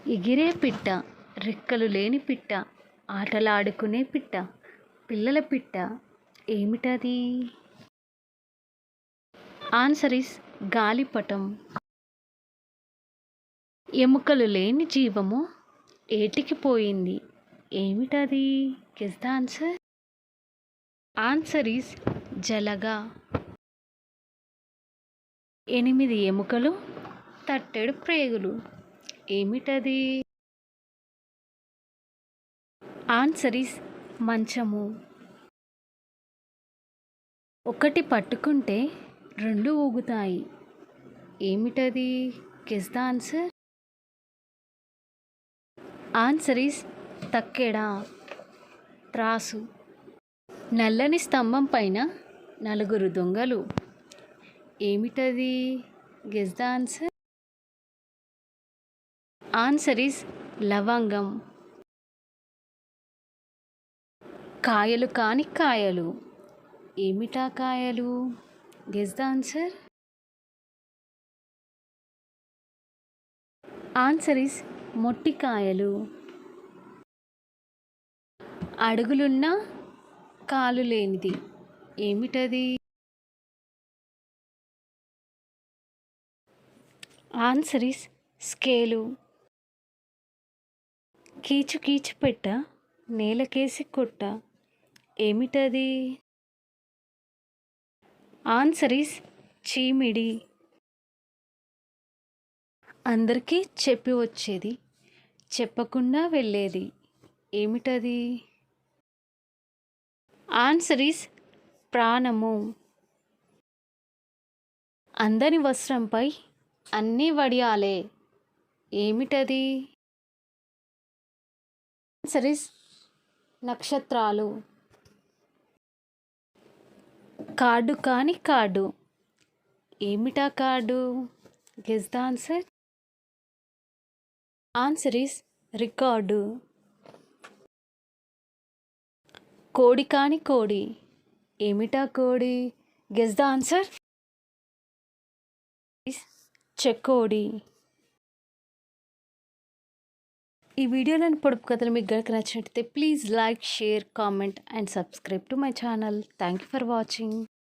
ఎగిరే పిట్ట, రెక్కలు లేని పిట్ట, ఆటలాడుకునే పిట్ట, పిల్లల పిట్ట, ఏమిటది? ఆన్సర్ ఈస్ గాలిపటం. ఎముకలు లేని జీవము ఏటికి పోయింది, ఏమిటది? Guess the answer. Answer is జలగా. 8 ఎముకలు, తట్టెడు ప్రేగులు, ఏమిటది? ఆన్సర్ ఈస్ మంచము. ఒకటి పట్టుకుంటే 2 ఊగుతాయి, ఏమిటది? Guess the answer. Answer is తక్కెడ, త్రాసు. నల్లని స్తంభం పైన 4 దొంగలు, ఏమిటది? Guess the answer. Answer is లవంగం. కాయలు కాని కాయలు, ఏమిటా కాయలు? Guess the answer. Answer is మొట్టికాయలు. అడుగులున్న కాలు లేనిది, ఏమిటది? Answer is scale. కీచు కీచు పెట్ట, నేలకేసి కొట్ట, ఏమిటది? ఆన్సర్ ఈస్ చీమిడి. అందరికీ చెప్పి వచ్చేది, చెప్పకుండా వెళ్ళేది, ఏమిటది? ఆన్సర్ ఈస్ ప్రాణము. అందని వస్త్రంపై అన్నీ వడియాలే, ఏమిటది? ఆన్సర్ ఈస్ నక్షత్రాలు. కార్డు కాని కార్డు, ఏమిటా card? Guess the answer. Answer is record. కోడి కాని కోడి, ఏమిటా కోడి? Guess the answer. చెకోడి. ఈ వీడియోలోని పొడుపు కథలు మీకు గనుక నచ్చినట్లయితే please like, share, comment and subscribe to my channel. Thank you for watching.